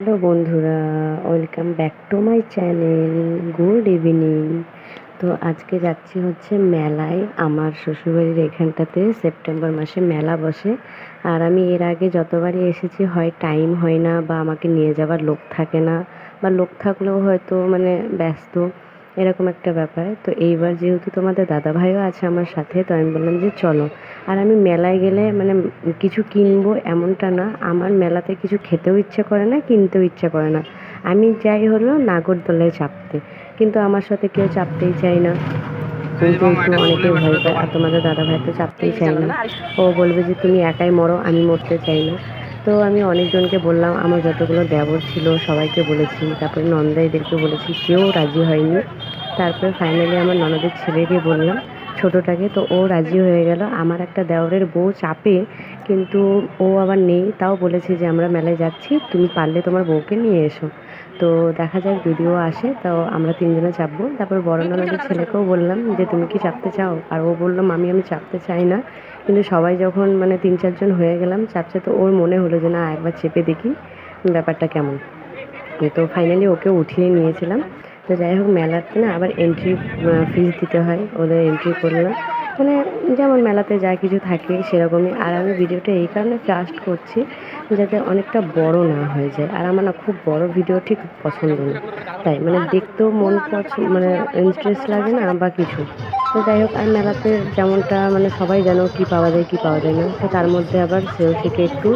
Hello বন্ধুরা, welcome back to my channel. Good evening. তো আজকে যাচ্ছি হচ্ছে মেলায়। আমার শ্বশুরবাড়ির এখানটাতে সেপ্টেম্বর মাসে মেলা বসে। আর আমি এর আগে যতবারই এসেছি হয় টাইম হয় না, বা আমাকে নিয়ে যাওয়ার লোক থাকে না, বা লোক থাকলেও হয়তো মানে ব্যস্ত, এরকম একটা ব্যাপার। তো এইবার যেহেতু তোমাদের দাদাভাইও আছে আমার সাথে, তো আমি বললাম যে চলো। আর আমি মেলায় গেলে মানে কিছু কিনবো এমনটা না, আমার মেলাতে কিছু খেতেও ইচ্ছে করে না, কিনতেও ইচ্ছে করে না। আমি যাই হলো নাগরদোলায় চাপতে, কিন্তু আমার সাথে কেউ চাপতেই চায় না। উল্টো একটু অনেকেই ভয় পায়, আর তোমাদের দাদাভাই তো চাপতেই চায় না। ও বলবে যে তুমি একাই মরো, আমি মরতে চাই না। তো আমি অনেকজনকে বললাম, আমার যতগুলো দেবর ছিল সবাইকে বলেছি, তারপরে নন্দাইদেরকে বলেছি, কেউ রাজি হয়নি। তারপরে ফাইনালি আমার ননদের ছেলেকে বললাম, ছোটোটাকে, তো ও রাজি হয়ে গেল। আমার একটা দেওরের বউ চাপে, কিন্তু ও আবার নেই, তাও বলেছে যে আমরা মেলায় যাচ্ছি, তুমি পারলে তোমার বউকে নিয়ে এসো। তো দেখা যাক, যদিও আসে তাও আমরা তিনজনে চাপবো। তারপর বড় ননদের ছেলেকেও বললাম যে তুমি কি চাপতে চাও, আর ও বললো আমি চাপতে চাই না। কিন্তু সবাই যখন মানে 3-4 জন হয়ে গেলাম চাপছে, তো ওর মনে হলো যে না, একবার চেপে দেখি ব্যাপারটা কেমন। তো ফাইনালি ওকে উঠিয়ে নিয়েছিলাম। তো যাই হোক, মেলাতে না আবার এন্ট্রি ফিস দিতে হয়, ওদের এন্ট্রি করলাম। মানে যেমন মেলাতে যা কিছু থাকে সেরকমই। আর আমি ভিডিওটা এই কারণে ফাস্ট করছি যাতে অনেকটা বড় না হয়ে যায়। আর আমার না খুব বড় ভিডিও ঠিক পছন্দ না, তাই মানে দেখতেও মন মানে ইন্টারেস্ট লাগে না বা কিছু। তো যাই হোক, আর মেলাতে যেমনটা মানে সবাই যেন কী পাওয়া যায় কী পাওয়া যায় না, তো তার মধ্যে আবার শ্রেয়সীকে একটু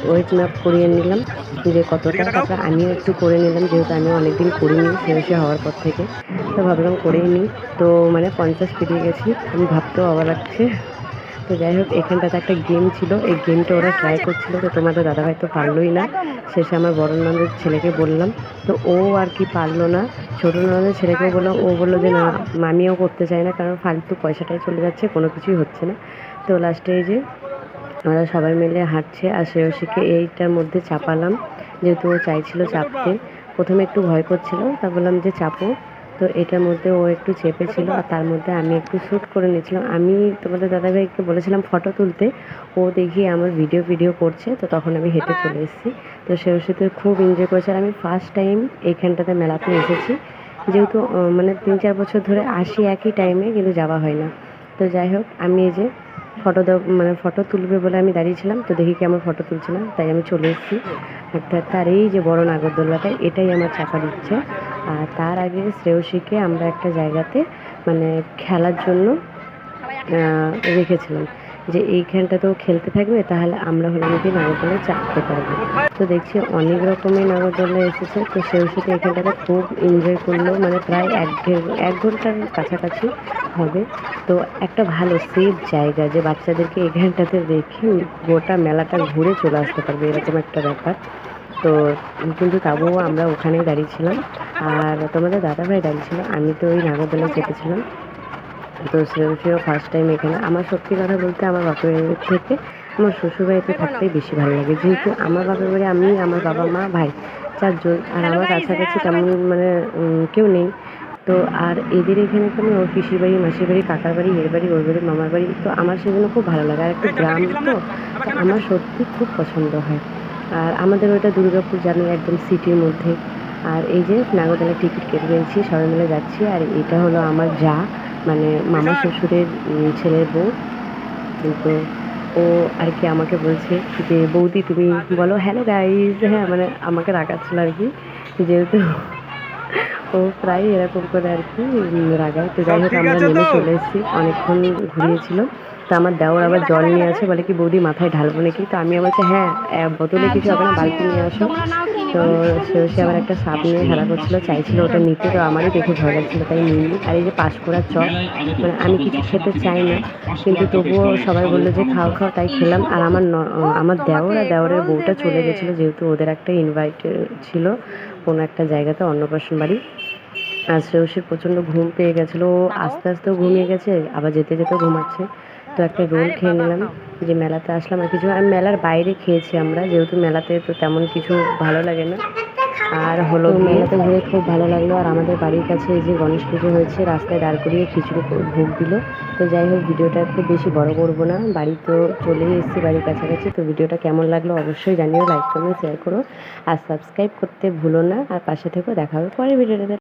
ওয়েট ম্যাপ করিয়ে নিলাম যে কতটা। তারপর আমিও একটু করে নিলাম, যেহেতু আমি অনেকদিন করিনি শ্রেয়সী হওয়ার পর থেকে। তো ভাবলাম করেই নিই। তো মানে 50 পেরিয়ে গেছি, আমি ভাবতেও অবাক লাগছে। তো যাই হোক, এখানটাতে একটা গেম ছিল, এই গেমটা ওরা ট্রাই করছিল, তো তোমাদের দাদাভাই তো পারলোই না। শেষে আমার বড় ননদের ছেলেকে বললাম, তো ও আর কি পারলো না। ছোটো ননদের ছেলেকেও বললাম, ও বললো যে না, আমিও করতে চাই না, কারণ ফালতু পয়সাটাই চলে যাচ্ছে, কোনো কিছুই হচ্ছে না। তো লাস্টে এই যে আমরা সবাই মিলে হাঁটছে, আর শ্রেয়সীকে এইটার মধ্যে চাপালাম, যেহেতু ও চাইছিল চাপতে। প্রথমে একটু ভয় করছিল, তা বললাম যে চাপো। তো এটার মধ্যে ও একটু চেপেছিল, আর তার মধ্যে আমি একটু শ্যুট করে নিয়েছিলাম। আমি তোমাদের দাদাভাইকে বলেছিলাম ফটো তুলতে, ও দেখি আমার ভিডিও করছে, তো তখন আমি হেঁটে চলে এসেছি। তো শ্রেয়সী তো খুব এনজয় করেছে। আর আমি ফার্স্ট টাইম এইখানটাতে মেলাতে এসেছি, যেহেতু মানে 3-4 বছর ধরে আসি একই টাইমে, কিন্তু যাওয়া হয় না। তো যাই হোক, আমি এই যে মানে ফটো তুলবে বলে আমি দাঁড়িয়েছিলাম, তো দেখি কি আমার ফটো তুলছে না, তাই আমি চলে এসেছি হাঁটতে হাঁটতে। আর এই যে বড় নাগরদোল্লাটা, এটাই আমার চাপার ইচ্ছে। আর তার আগে শ্রেয়সীকে আমরা একটা জায়গাতে মানে খেলার জন্য রেখেছিলাম, যে এইখানটাতেও খেলতে থাকবে, তাহলে আমরা হলাম কি নাগরদোলায় চাপতে পারবো। তো দেখছি অনেক রকমের নাগরদোলা এসেছে, তো শ্রেয়সীতে এখানটাতে খুব এনজয় করলো, মানে প্রায় 1 ঘন্টার কাছাকাছি হবে। তো একটা ভালো সেফ জায়গা, যে বাচ্চাদেরকে এখানটাতে রেখে গোটা মেলাটা ঘুরে চলে আসতে পারবে, এরকম একটা ব্যাপার। তো কিন্তু তবুও আমরা ওখানেই দাঁড়িয়েছিলাম, আর তোমাদের দাদাভাই দাঁড়িয়েছিল, আমি তো ওই নাগরদোলায় চেপেছিলাম। তো সেও ফার্স্ট টাইম এখানে। আমার সত্যি কথা বলতে আমার বাপের বাড়ির থেকে আমার শ্বশুরবাড়িতে থাকতেই বেশি ভালো লাগে, যেহেতু আমার বাপের বাড়ি আমি, আমার বাবা মা ভাই 4 জন, আর আমার কাছাকাছি তেমন মানে কেউ নেই। তো আর এদের এখানে তো আমি ওর পিসির বাড়ি, মাসির বাড়ি, কাকার বাড়ি, এর বাড়ি, ওর বাড়ি, মামার বাড়ি, তো আমার সেজন্য খুব ভালো লাগে। আর একটু গ্রাম তো, তো আমার সত্যি খুব পছন্দ হয়। আর আমাদের ওইটা দুর্গাপুর, জানো, একদম সিটির মধ্যে। আর এই যে নাগরদোলার টিকিট কেটে নিয়েছি, সবাই মিলে যাচ্ছি। আর এটা হলো আমার যা, মানে মামা শ্বশুরের ছেলের বউ। তো ও আর কি আমাকে বলছে যে বৌদি তুমি বলো হ্যালো গাইজ, হ্যাঁ মানে আমাকে রাগাচ্ছিল আর কি, যেহেতু ও প্রায় এরকম করে আর কি রাগায়। তো যাই হোক, আমরা নেমে চলে এসেছি, অনেকক্ষণ ঘুরিয়েছিল। তো আমার দেওর আবার জল নিয়ে আসে, বলে কি বৌদি মাথায় ঢালবো নাকি, তো আমি বলছি হ্যাঁ, বোতলে কিছু হবে না, বালতি নিয়ে আসো। তো সে আবার একটা সাপ নিয়ে খেলা করছিল, চাইছিল ওটা নিতে, তো আমারই দেখে ভয় লাগছিলো, তাই নিইনি। আর এই যে পাঁশকুড়ার চপ, মানে আমি কিছু খেতে চাই না, কিন্তু তবুও সবাই বললো যে খাও খাও, তাই খেলাম। আর আমার দেওর আর দেওরের বউটা চলে গেছিলো, যেহেতু ওদের একটা ইনভাইট ছিল কোনো একটা জায়গাতে, অন্নপ্রাশন বাড়ি। আর শ্রেয়সীর প্রচণ্ড ঘুম পেয়ে গেছিলো, ও আস্তে আস্তেও ঘুমিয়ে গেছে, আবার যেতে যেতেও ঘুমাচ্ছে। তো একটা রোল খেয়ে নিলাম, যে মেলাতে আসলাম আর কিছু। আর মেলার বাইরে খেয়েছি আমরা, যেহেতু মেলাতে তো তেমন কিছু ভালো লাগে না। আর হলো মেলাতে ঘুরে খুব ভালো লাগলো। আর আমাদের বাড়ির কাছে এই যে গণেশ পুজো হয়েছে, রাস্তায় দাঁড় করিয়ে খিচুড়ি ভোগ দিল। তো যাই হোক, ভিডিওটা খুব বেশি বড় করবো না, বাড়ি তো চলেই এসেছি, বাড়ির কাছাকাছি। তো ভিডিওটা কেমন লাগলো অবশ্যই জানিও, লাইক করো, শেয়ার করো আর সাবস্ক্রাইব করতে ভুলো না। আর পাশে থেকেও দেখা হবে পরের ভিডিওটাতে।